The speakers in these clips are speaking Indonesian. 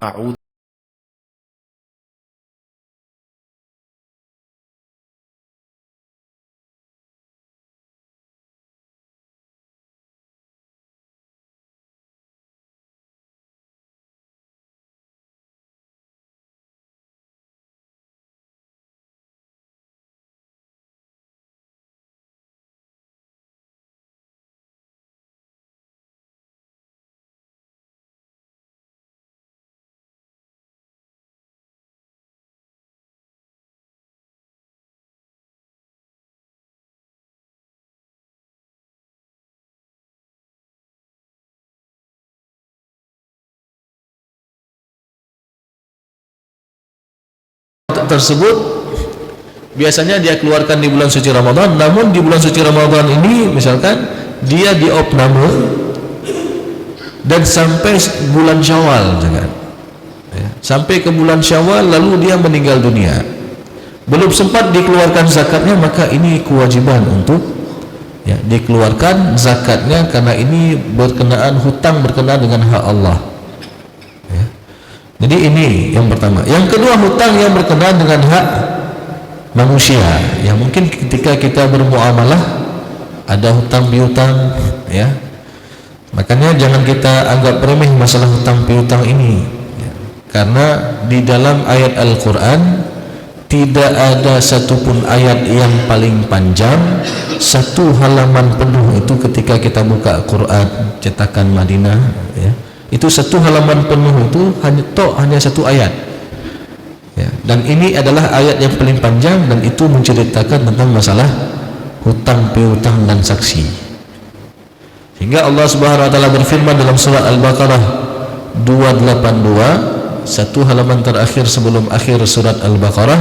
أعوذ tersebut biasanya dia keluarkan di bulan suci Ramadan, namun di bulan suci Ramadan ini misalkan dia diopname dan sampai bulan Syawal, jangan ya, sampai ke bulan Syawal lalu dia meninggal dunia, belum sempat dikeluarkan zakatnya, maka ini kewajiban untuk ya, dikeluarkan zakatnya karena ini berkenaan hutang berkenaan dengan hak Allah. Jadi ini yang pertama. Yang kedua, hutang yang berkenaan dengan hak manusia. Ya mungkin ketika kita bermuamalah ada hutang piutang, ya. Makanya jangan kita anggap remeh masalah hutang piutang ini. Ya. Karena di dalam ayat Al-Quran tidak ada satupun ayat yang paling panjang, satu halaman penuh itu ketika kita buka Quran cetakan Madinah, ya. Itu satu halaman penuh itu hanya satu ayat ya, dan ini adalah ayat yang paling panjang dan itu menceritakan tentang masalah hutang piutang dan saksi, sehingga Allah Subhanahu wa taala berfirman dalam surat Al-Baqarah 282, satu halaman terakhir sebelum akhir surat Al-Baqarah,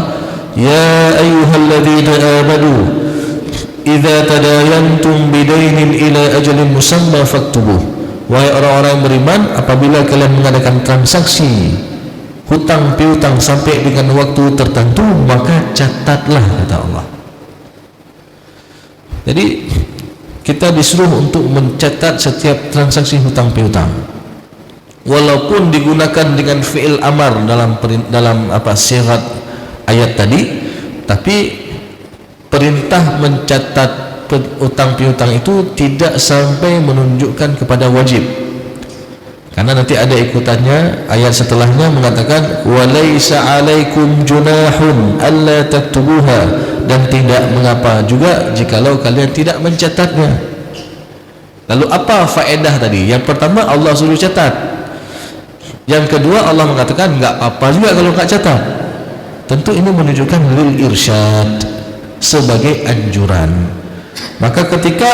ya ayyuhalladzina amanu idza tadayantum bidainin ila ajalin musamma faktubuh. Wahai orang-orang yang beriman, apabila kalian mengadakan transaksi hutang piutang sampai dengan waktu tertentu, maka catatlah, kata Allah. Jadi kita disuruh untuk mencatat setiap transaksi hutang piutang, walaupun digunakan dengan fi'il amar dalam sirat ayat tadi, tapi perintah mencatat utang piutang itu tidak sampai menunjukkan kepada wajib, karena nanti ada ikutannya ayat setelahnya mengatakan walaisa alaikum junahun alla taktubuha, dan tidak mengapa juga jikalau kalian tidak mencatatnya. Lalu apa faedah tadi? Yang pertama Allah suruh catat, yang kedua Allah mengatakan enggak apa juga kalau enggak catat. Tentu ini menunjukkan lil irsyad, sebagai anjuran. Maka ketika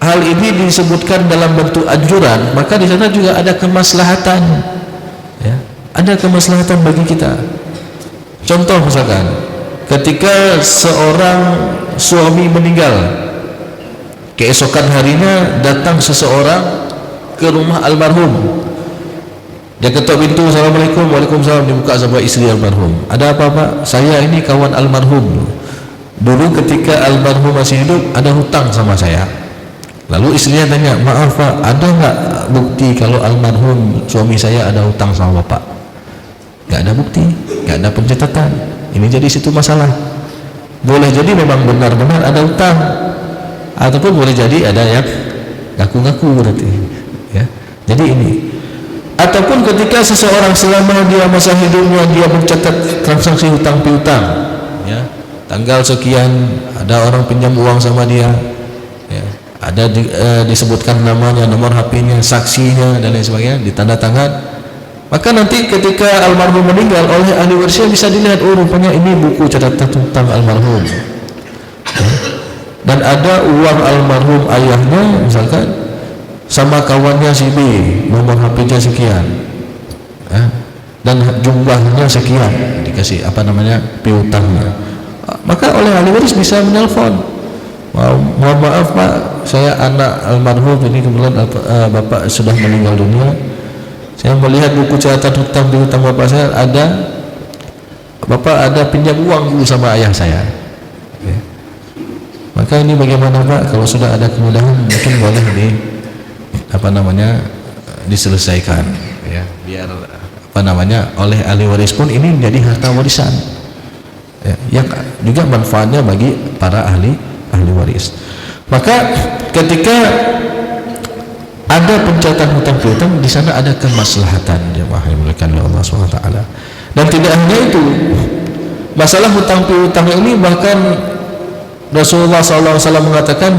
hal ini disebutkan dalam bentuk anjuran, maka di sana juga ada kemaslahatan, ya, ada kemaslahatan bagi kita. Contoh misalkan, ketika seorang suami meninggal, keesokan harinya datang seseorang ke rumah almarhum, dia ketuk pintu, assalamualaikum, waalaikumsalam, dibuka sama istri almarhum. Ada apa Pak? Saya ini kawan almarhum. Dulu ketika almarhum masih hidup ada hutang sama saya. Lalu istrinya tanya, maaf Pak, ada nggak bukti kalau almarhum suami saya ada hutang sama Bapak? Nggak ada bukti, nggak ada pencatatan. Ini jadi situ masalah. Boleh jadi memang benar-benar ada hutang, ataupun boleh jadi ada yang ngaku-ngaku berarti, ya. Jadi ini. Ataupun ketika seseorang selama dia masa hidupnya dia mencatat transaksi hutang piutang, ya. Tanggal sekian ada orang pinjam uang sama dia, ya, ada disebutkan namanya, nomor HP-nya, saksinya dan lain sebagainya, ditanda tangan. Maka nanti ketika almarhum meninggal oleh ahli warisnya bisa dilihat, oh rupanya ini buku catatan hutang almarhum, ya. Dan ada uang almarhum ayahnya misalkan sama kawannya si B, nomor HP-nya sekian, ya, dan jumlahnya sekian, dikasih piutangnya. Maka oleh ahli waris bisa menelpon, mohon maaf Pak, saya anak almarhum ini kebetulan Bapak sudah meninggal dunia, saya melihat buku catatan hutang piutang Bapak saya ada, Bapak ada pinjam uang dulu sama ayah saya, ya. Maka ini bagaimana Pak, kalau sudah ada kemudahan mungkin boleh diselesaikan, ya. biar oleh ahli waris pun ini menjadi harta warisan ya, yang juga manfaatnya bagi para ahli waris. Maka ketika ada pencatatan hutang piutang, di sana ada kemaslahatan jemaah yang dimuliakan oleh Allah SWT. Dan tidak hanya itu, masalah hutang piutang ini bahkan Rasulullah SAW mengatakan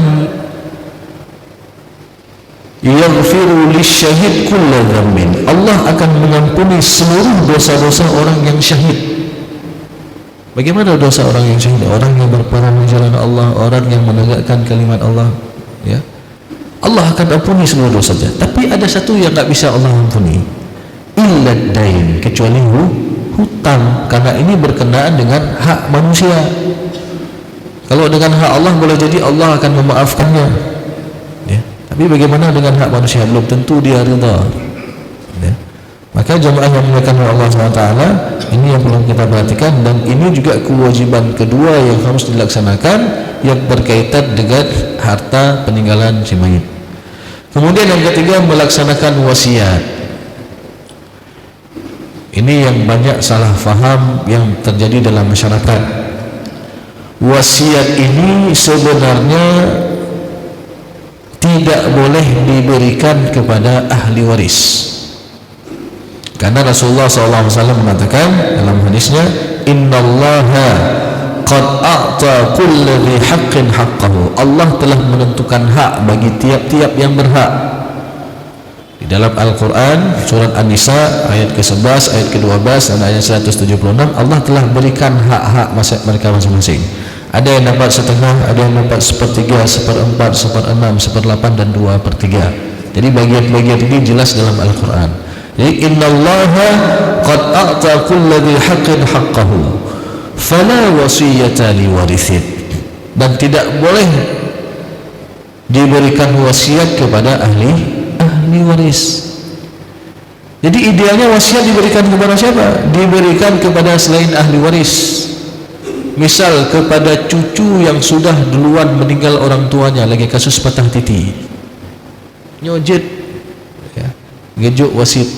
yaghfiru lisyahid kulla dzambin, Allah akan mengampuni seluruh dosa-dosa orang yang syahid. Bagaimana dosa orang yang syahid? Orang yang berperang di jalan Allah, orang yang menegakkan kalimat Allah, ya, Allah akan ampuni seluruh dosanya. Tapi ada satu yang tak bisa Allah ampuni, illa dain, kecuali hutang, karena ini berkenaan dengan hak manusia. Kalau dengan hak Allah boleh jadi Allah akan memaafkannya, ya. Tapi bagaimana dengan hak manusia? Belum tentu dia ridha, ya. Maka jemaah yang dimuliakan oleh Allah SWT, ini yang perlu kita perhatikan, dan ini juga kewajiban kedua yang harus dilaksanakan, yang berkaitan dengan harta peninggalan si mayit. Kemudian yang ketiga, melaksanakan wasiat. Ini yang banyak salah faham yang terjadi dalam masyarakat. Wasiat ini sebenarnya tidak boleh diberikan kepada ahli waris, karena Rasulullah SAW mengatakan dalam hadisnya, innallaha qad a'ta kulli dhi haqqin haqqahu, Allah telah menentukan hak bagi tiap-tiap yang berhak. Di dalam Al-Quran surat An-Nisa ayat ke-11, ayat ke-12 dan ayat 176, Allah telah berikan hak-hak mereka masing-masing. Ada yang dapat setengah, ada yang dapat sepertiga, seperempat, seperenam, seperdelapan, dan 2/3. Jadi bagian-bagian ini jelas dalam Al-Quran. Jadi innallaha qad a'ta kulli dhi haqqin haqqahu fala wasiyata liwarithin, dan tidak boleh diberikan wasiat kepada ahli waris. Jadi idealnya wasiat diberikan kepada siapa? Diberikan kepada selain ahli waris. Misal kepada cucu yang sudah duluan meninggal orang tuanya, lagi kasus patah titi, nyojet, ya, gejuk wasit.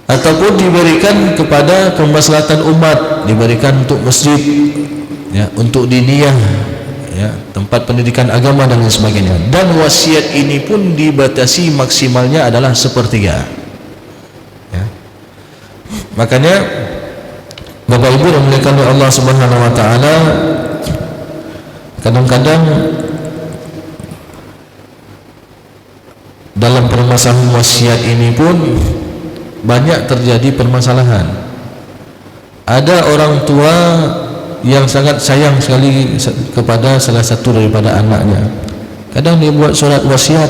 Ataupun diberikan kepada kemaslahatan umat, diberikan untuk masjid, ya, untuk diniyah, ya, tempat pendidikan agama dan lain sebagainya. Dan wasiat ini pun dibatasi maksimalnya adalah 1/3, ya. Makanya Bapak Ibu yang dimuliakan oleh Allah Subhanahu wa taala, kadang-kadang dalam permasalahan wasiat ini pun banyak terjadi permasalahan. Ada orang tua yang sangat sayang sekali kepada salah satu daripada anaknya. Kadang dia buat surat wasiat,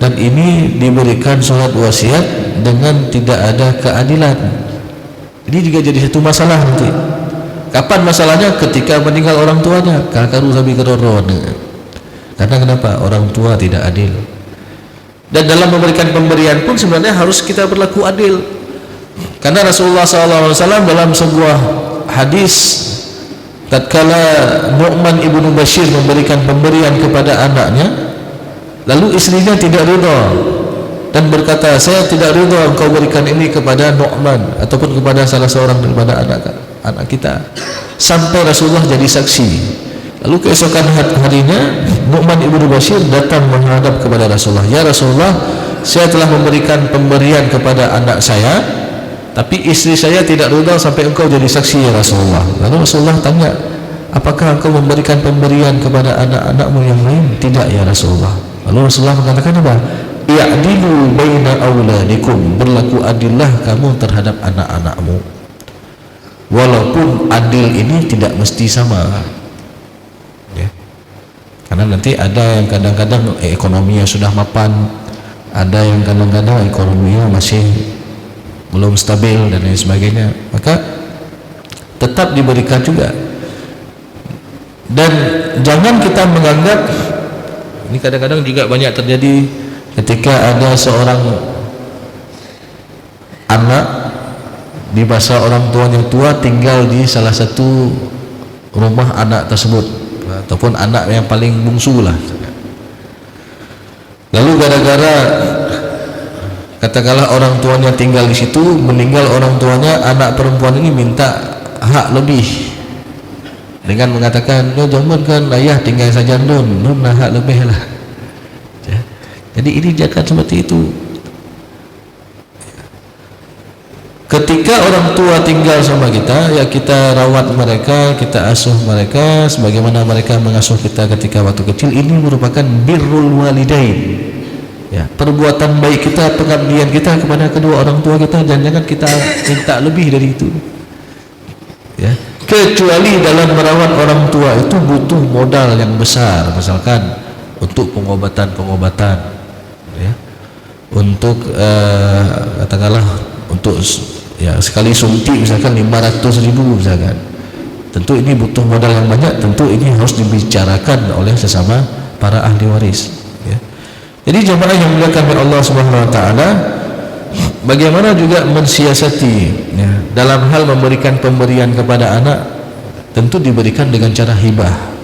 dan ini diberikan surat wasiat dengan tidak ada keadilan. Ini juga jadi satu masalah nanti. Kapan masalahnya? Ketika meninggal orang tuanya, kakaru sabi keroron. Karena kenapa? Orang tua tidak adil. Dan dalam memberikan pemberian pun sebenarnya harus kita berlaku adil. Karena Rasulullah SAW dalam sebuah hadis, tatkala Nu'man ibnu Bashir memberikan pemberian kepada anaknya, lalu istrinya tidak ridha dan berkata, saya tidak ridha engkau berikan ini kepada Nu'man ataupun kepada salah seorang daripada anak kita, sampai Rasulullah jadi saksi. Lalu keesokan harinya Nu'man ibnu Bashir datang menghadap kepada Rasulullah, ya Rasulullah, saya telah memberikan pemberian kepada anak saya, tapi istri saya tidak ridha sampai engkau jadi saksi ya Rasulullah. Lalu Rasulullah tanya, apakah engkau memberikan pemberian kepada anak-anakmu yang lain? Tidak ya Rasulullah. Lalu Rasulullah mengatakan apa? I'dilu baina auladikum, berlaku adillah kamu terhadap anak-anakmu. Walaupun adil ini tidak mesti sama, ya. Karena nanti ada yang kadang-kadang ekonominya sudah mapan, ada yang kadang-kadang ekonominya masih belum stabil dan lain sebagainya, maka tetap diberikan juga. Dan jangan kita menganggap, ini kadang-kadang juga banyak terjadi ketika ada seorang anak di masa orang tuanya tua tinggal di salah satu rumah anak tersebut, ataupun anak yang paling bungsu lah. Lalu gara-gara katakanlah orang tuanya tinggal di situ, meninggal orang tuanya, anak perempuan ini minta hak lebih dengan mengatakan, "No, jangan kan ayah tinggal saja nun hak lebih lah." Jadi ini jangan seperti itu. Ketika orang tua tinggal sama kita, ya kita rawat mereka, kita asuh mereka sebagaimana mereka mengasuh kita ketika waktu kecil. Ini merupakan birrul walidain. Ya, perbuatan baik kita, pengabdian kita kepada kedua orang tua kita, jangan kita minta lebih dari itu. Ya, kecuali dalam merawat orang tua itu butuh modal yang besar, misalkan untuk pengobatan, ya, untuk katakanlah untuk ya sekali suntik misalkan 500.000 misalkan, tentu ini butuh modal yang banyak, tentu ini harus dibicarakan oleh sesama para ahli waris. Ya. Jadi jemaah yang dimuliakan oleh Allah Subhanahu Wa Taala, bagaimana juga mensiasati ya, dalam hal memberikan pemberian kepada anak, tentu diberikan dengan cara hibah.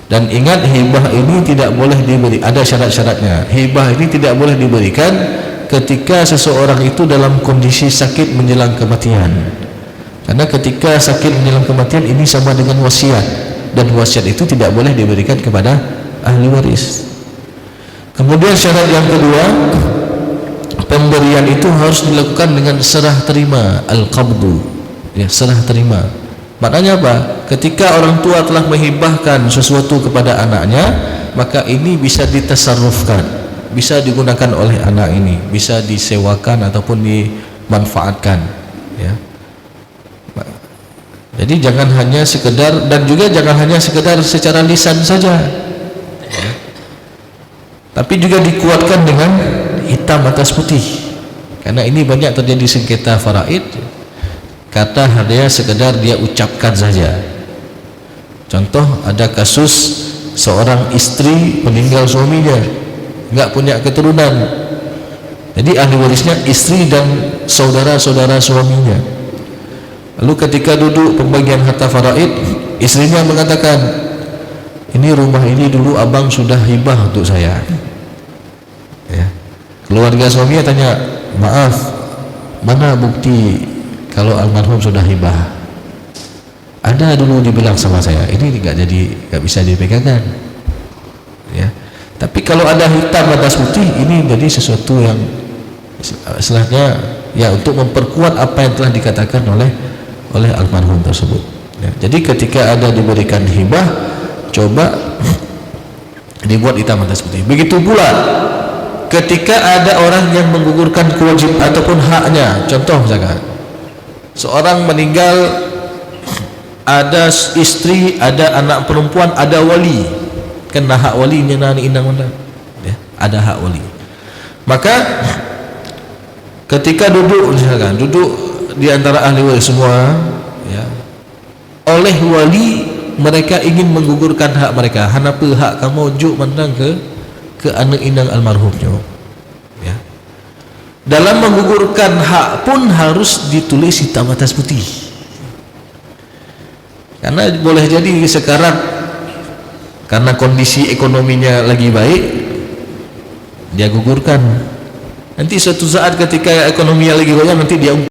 Dan ingat, hibah ini tidak boleh diberi, ada syarat-syaratnya. Hibah ini tidak boleh diberikan ketika seseorang itu dalam kondisi sakit menjelang kematian, karena ketika sakit menjelang kematian ini sama dengan wasiat, dan wasiat itu tidak boleh diberikan kepada ahli waris. Kemudian syarat yang kedua, pemberian itu harus dilakukan dengan serah terima, al-qabdu, ya, serah terima. Maknanya apa? Ketika orang tua telah menghibahkan sesuatu kepada anaknya, maka ini bisa ditasarrufkan, bisa digunakan oleh anak ini, bisa disewakan ataupun dimanfaatkan, ya. Jadi jangan hanya sekedar, dan juga jangan hanya sekedar secara lisan saja, ya. Tapi juga dikuatkan dengan hitam atas putih, karena ini banyak terjadi sengketa faraid, kata hanya sekedar dia ucapkan saja. Contoh, ada kasus seorang istri meninggal suaminya, nggak punya keturunan, jadi ahli warisnya istri dan saudara-saudara suaminya. Lalu ketika duduk pembagian harta faraid, istrinya mengatakan, "Ini rumah ini dulu abang sudah hibah untuk saya." Ya. Keluarga suaminya tanya, "Maaf, mana bukti kalau almarhum sudah hibah?" "Ada dulu dibilang sama saya." Ini nggak bisa dipegangkan, ya. Tapi kalau ada hitam atas putih, ini jadi sesuatu yang istilahnya ya untuk memperkuat apa yang telah dikatakan oleh almarhum tersebut. Ya, jadi ketika ada diberikan hibah, coba dibuat hitam atas putih. Begitu pula ketika ada orang yang menggugurkan kewajiban ataupun haknya. Contoh misalkan seorang meninggal, ada istri, ada anak perempuan, ada wali. Kena hak wali nyenani indang-indang, ya, ada hak wali. Maka ketika duduk misalkan, duduk di antara ahli waris semua, ya, oleh wali mereka ingin menggugurkan hak mereka. Hanapa hak kamu juk mandang ke anak indang almarhumnya, ya. Dalam menggugurkan hak pun harus ditulis hitam atas putih, karena boleh jadi sekarang karena kondisi ekonominya lagi baik dia gugurkan, nanti suatu saat ketika ekonominya lagi goyang nanti dia